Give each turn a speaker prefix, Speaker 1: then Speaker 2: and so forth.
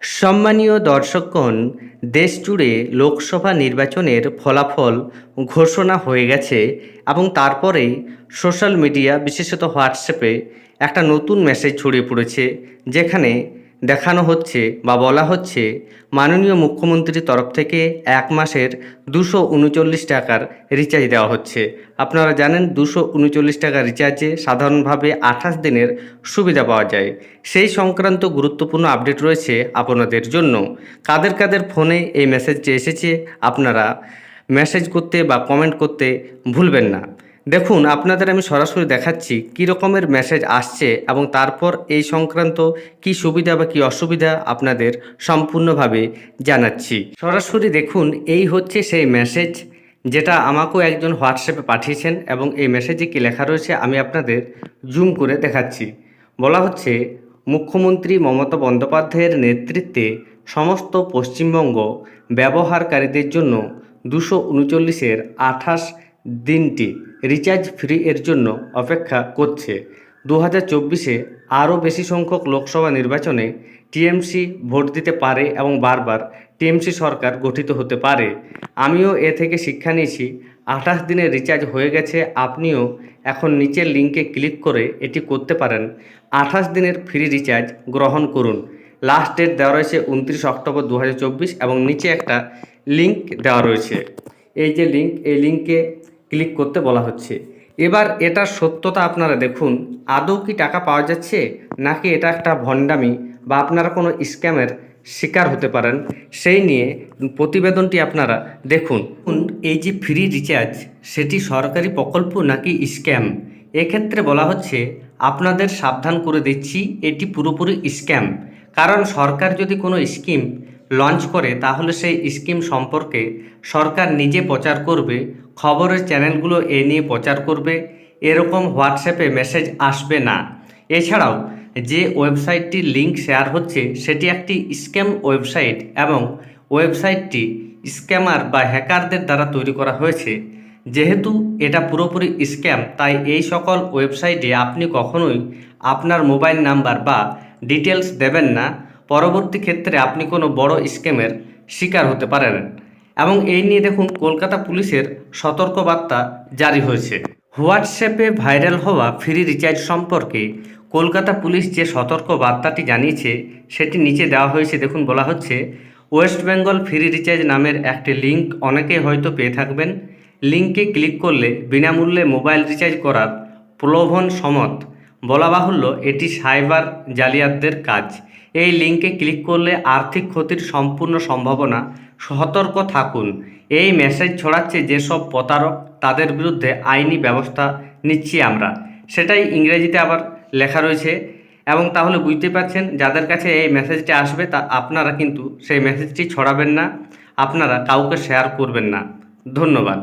Speaker 1: সম্মানীয় দর্শকগণ, দেশ জুড়ে লোকসভা নির্বাচনের ফলাফল ঘোষণা হয়ে গেছে এবং তারপরেই সোশ্যাল মিডিয়া বিশেষত হোয়াটসঅ্যাপে একটা নতুন মেসেজ ছড়িয়ে পড়েছে, যেখানে দেখানো হচ্ছে বা বলা হচ্ছে মাননীয় মুখ্যমন্ত্রীর তরফ থেকে 1 মাসের 239 টাকার রিচার্জ দেওয়া হচ্ছে। আপনারা জানেন 239 টাকা রিচার্জে সাধারণভাবে 28 দিনের সুবিধা পাওয়া যায়। সেই সংক্রান্ত গুরুত্বপূর্ণ আপডেট রয়েছে আপনাদের জন্য। কাদের কাদের ফোনে এই মেসেজটি এসেছে আপনারা মেসেজ করতে বা কমেন্ট করতে ভুলবেন না। দেখুন, আপনাদের আমি সরাসরি দেখাচ্ছি কী রকমের মেসেজ আসছে এবং তারপর এই সংক্রান্ত কি সুবিধা বা কি অসুবিধা আপনাদের সম্পূর্ণভাবে জানাচ্ছি। সরাসরি দেখুন, এই হচ্ছে সেই মেসেজ যেটা আমাকেও একজন হোয়াটসঅ্যাপে পাঠিয়েছেন এবং এই মেসেজে কি লেখা রয়েছে আমি আপনাদের জুম করে দেখাচ্ছি। বলা হচ্ছে, মুখ্যমন্ত্রী মমতা বন্দ্যোপাধ্যায়ের নেতৃত্বে সমস্ত পশ্চিমবঙ্গ ব্যবহারকারীদের জন্য 239-এর 28 দিনটি রিচার্জ ফ্রি এর জন্য অপেক্ষা করছে। 2024-এ আরও বেশি সংখ্যক লোকসভা নির্বাচনে টিএমসি ভোট দিতে পারে এবং বারবার টিএমসি সরকার গঠিত হতে পারে। আমিও এ থেকে শিক্ষা নিয়েছি। 28 দিনের রিচার্জ হয়ে গেছে, আপনিও এখন নিচের লিঙ্কে ক্লিক করে এটি করতে পারেন। 28 দিনের ফ্রি রিচার্জ গ্রহণ করুন। লাস্ট ডেট দেওয়া রয়েছে 29 অক্টোবর 2024 এবং নিচে একটা লিঙ্ক দেওয়া রয়েছে। এই যে লিঙ্ক, এই লিঙ্কে ক্লিক করতে বলা হচ্ছে। এবার এটার সত্যতা আপনারা দেখুন, আদৌ কি টাকা পাওয়া যাচ্ছে নাকি এটা একটা ভণ্ডামি বা আপনারা কোনো স্ক্যামের শিকার হতে পারেন, সেই নিয়ে প্রতিবেদনটি আপনারা দেখুন। এই যে ফ্রি রিচার্জ, সেটি সরকারি প্রকল্প নাকি স্ক্যাম? এক্ষেত্রে বলা হচ্ছে আপনাদের সাবধান করে দিচ্ছি, এটি পুরোপুরি স্ক্যাম। কারণ সরকার যদি কোনো স্কিম লঞ্চ করে তাহলে সেই স্কিম সম্পর্কে সরকার নিজে প্রচার করবে, খবরের চ্যানেলগুলো এ নিয়ে প্রচার করবে, এরকম হোয়াটসঅ্যাপে মেসেজ আসবে না। এছাড়াও যে ওয়েবসাইটটির লিঙ্ক শেয়ার হচ্ছে সেটি একটি স্ক্যাম ওয়েবসাইট এবং ওয়েবসাইটটি স্ক্যামার বা হ্যাকারদের দ্বারা তৈরি করা হয়েছে। যেহেতু এটা পুরোপুরি স্ক্যাম, তাই এই সকল ওয়েবসাইটে আপনি কখনোই আপনার মোবাইল নাম্বার বা ডিটেলস দেবেন না। পরবর্তী ক্ষেত্রে আপনি কোনো বড় স্ক্যামের শিকার হতে পারেন। এবং এই নিয়ে দেখুন, কলকাতা পুলিশের সতর্কবার্তা জারি হয়েছে। হোয়াটসঅ্যাপে ভাইরাল হওয়া ফ্রি রিচার্জ সম্পর্কে কলকাতা পুলিশ যে সতর্ক বার্তাটি জানিয়েছে সেটি নিচে দেওয়া হয়েছে। দেখুন, বলা হচ্ছে, ওয়েস্ট বেঙ্গল ফ্রি রিচার্জ নামের একটি লিঙ্ক অনেকেই হয়তো পেয়ে থাকবেন। লিঙ্কে ক্লিক করলে বিনামূল্যে মোবাইল রিচার্জ করার প্রলোভন সমত। বলা বাহুল্য এটি সাইবার জালিয়াতদের কাজ। এই লিঙ্কে ক্লিক করলে আর্থিক ক্ষতির সম্পূর্ণ সম্ভাবনা। সতর্ক থাকুন। এই মেসেজ ছড়াচ্ছে যেসব প্রতারক, তাদের বিরুদ্ধে আইনি ব্যবস্থা নিচ্ছি আমরা। সেটাই ইংরেজিতে আবার লেখা রয়েছে। এবং তাহলে বুঝতে পারছেন, যাদের কাছে এই মেসেজটি আসবে তা আপনারা কিন্তু সেই মেসেজটি ছড়াবেন না, আপনারা কাউকে শেয়ার করবেন না। ধন্যবাদ।